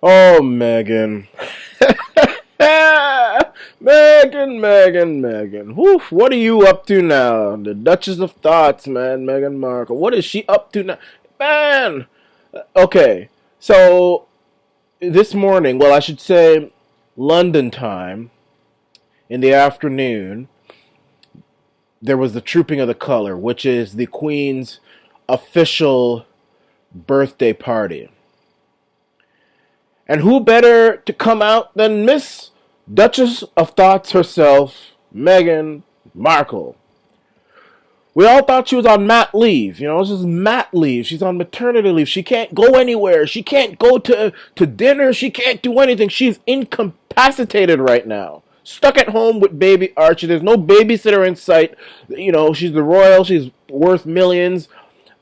Oh, Megan. Megan. Woof, what are you up to now? The Duchess of Thots, man, Meghan Markle. What is she up to now? Man! Okay, so this morning, well, I should say London time, in the afternoon, there was the Trooping of the Colour, which is the Queen's official birthday party. And who better to come out than Miss Duchess of Thots herself, Meghan Markle. We all thought she was on mat leave. You know, this is mat leave. She's on maternity leave. She can't go anywhere. She can't go to dinner. She can't do anything. She's incapacitated right now. Stuck at home with baby Archie. There's no babysitter in sight. You know, she's the royal. She's worth millions.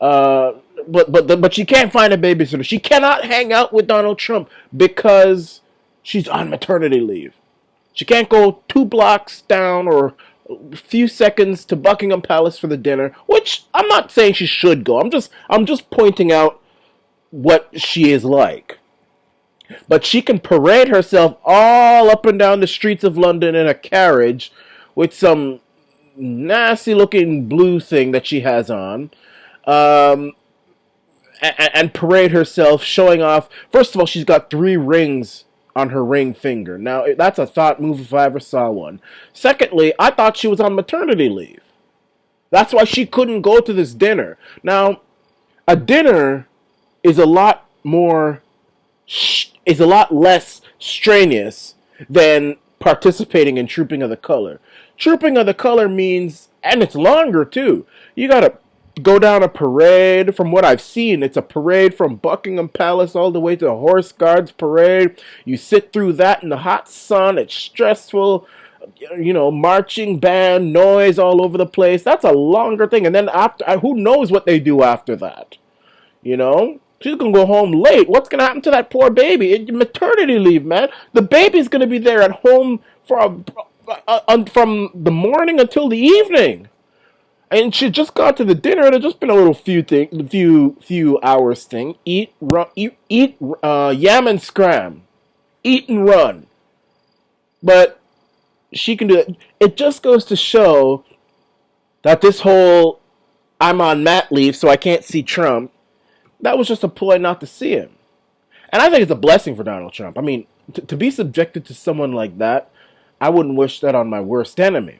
Uh, but she can't find a babysitter. She cannot hang out with Donald Trump because she's on maternity leave. She can't go 2 blocks down or a few seconds to Buckingham Palace for the dinner, which I'm not saying she should go. I'm just pointing out what she is like. But she can parade herself all up and down the streets of London in a carriage with some nasty looking blue thing that she has on. Um, and parade herself, showing off. First of all, she's got 3 rings on her ring finger. Now, that's a thought move if I ever saw one. Secondly, I thought she was on maternity leave. That's why she couldn't go to this dinner. Now, a dinner is a lot more, is a lot less strenuous than participating in Trooping of the Color. Trooping of the Color means, and it's longer too. You gotta go down a parade. From what I've seen, it's a parade from Buckingham Palace all the way to the Horse Guards Parade. You sit through that in the hot sun. It's stressful. You know, marching band, noise all over the place. That's a longer thing. And then after, who knows what they do after that? You know? She's gonna go home late. What's gonna happen to that poor baby? Maternity leave, man. The baby's gonna be there at home from the morning until the evening. And she just got to the dinner. It had just been a little few hours thing. Eat, run, eat, yam and scram, eat and run. But she can do it. It just goes to show that this whole "I'm on mat leave, so I can't see Trump," that was just a ploy not to see him. And I think it's a blessing for Donald Trump. I mean, to be subjected to someone like that, I wouldn't wish that on my worst enemy.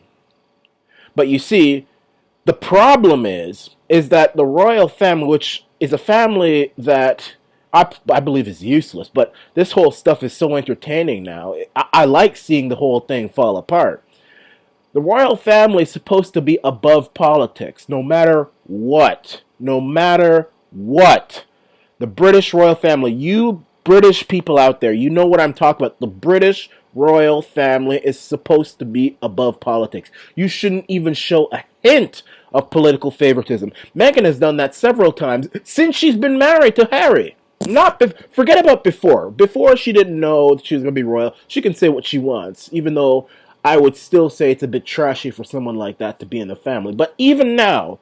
But you see, the problem is that the royal family, which is a family that I believe is useless, but this whole stuff is so entertaining now. I like seeing the whole thing fall apart. The royal family is supposed to be above politics, no matter what. No matter what. The British royal family, you British people out there, you know what I'm talking about. The British royal family is supposed to be above politics. You shouldn't even show a hint of political favoritism. Meghan has done that several times since she's been married to Harry. Not forget about before. Before she didn't know that she was going to be royal. She can say what she wants, even though I would still say it's a bit trashy for someone like that to be in the family. But even now,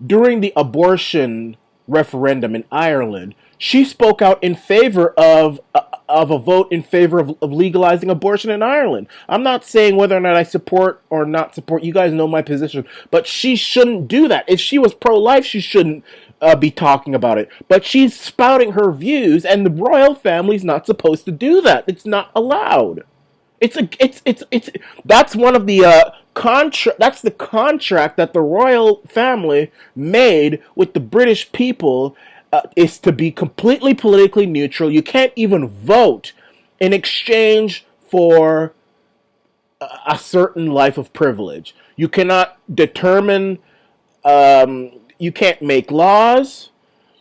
during the abortion referendum in Ireland, she spoke out in favor of a vote in favor of legalizing abortion in Ireland. I'm not saying whether or not I support or not support. You guys know my position. But she shouldn't do that. If she was pro-life, she shouldn't be talking about it. But she's spouting her views, and the royal family's not supposed to do that. It's not allowed. It's that's one of the that's the contract that the royal family made with the British people, is to be completely politically neutral. You can't even vote in exchange for a certain life of privilege. You cannot determine, you can't make laws.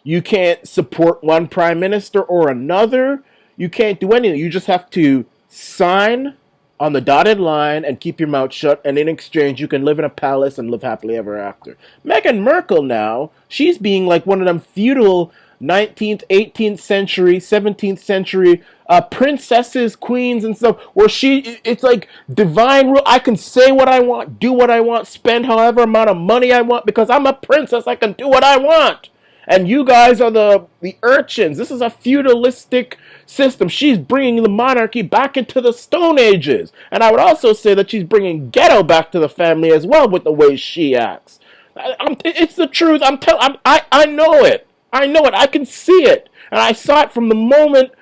You can't support one prime minister or another. You can't do anything. You just have to sign on the dotted line and keep your mouth shut, and in exchange you can live in a palace and live happily ever after. Meghan Markle now, she's being like one of them feudal 19th, 18th century, 17th century princesses, queens and stuff, where it's like divine rule. I can say what I want, do what I want, spend however amount of money I want, because I'm a princess. I can do what I want. And you guys are the urchins. This is a feudalistic system. She's bringing the monarchy back into the Stone Ages. And I would also say that she's bringing ghetto back to the family as well with the way she acts. It's the truth. I know it. I know it. I can see it. And I saw it from the moment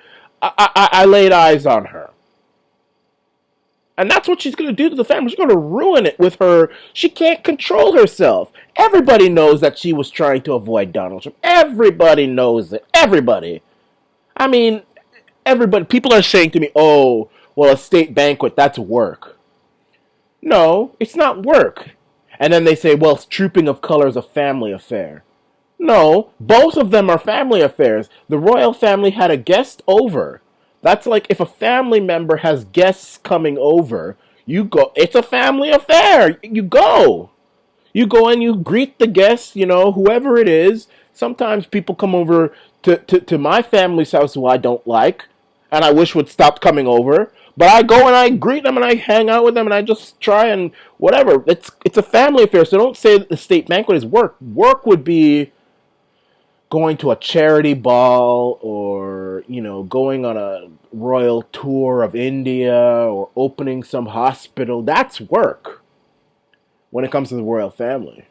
I laid eyes on her. And that's what she's going to do to the family. She's going to ruin it with her. She can't control herself. Everybody knows that she was trying to avoid Donald Trump. Everybody knows it. Everybody. I mean, everybody. People are saying to me, oh, well, a state banquet, that's work. No, it's not work. And then they say, well, Trooping of Color is a family affair. No, both of them are family affairs. The royal family had a guest over. That's like if a family member has guests coming over, you go. It's a family affair. You go. You go and you greet the guests, whoever it is. Sometimes people come over to my family's house who I don't like, and I wish would stop coming over. But I go and I greet them and I hang out with them and I just try and whatever. It's a family affair, so don't say that the state banquet is work. Work would be going to a charity ball or, going on a royal tour of India or opening some hospital. That's work when it comes to the royal family.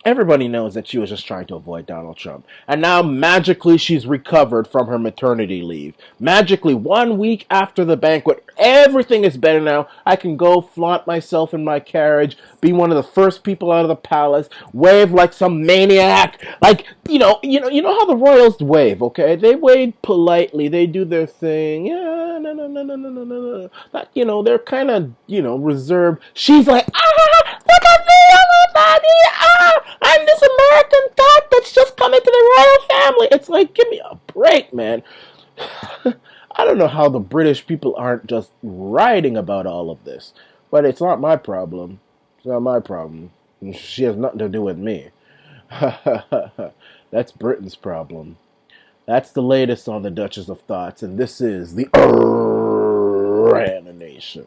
Everybody knows that she was just trying to avoid Donald Trump. And now magically she's recovered from her maternity leave. Magically, 1 week after the banquet, everything is better now. I can go flaunt myself in my carriage, be one of the first people out of the palace, wave like some maniac. Like, you know how the royals wave, okay? They wave politely, they do their thing. Yeah, no. They're kind of, reserved. She's like, look at me, everybody! I'm this American thought that's just coming to the royal family. It's like, give me a break, man. I don't know how the British people aren't just writing about all of this, but it's not my problem. It's not my problem. She has nothing to do with me. That's Britain's problem. That's the latest on the Duchess of Thots, and this is the Nation.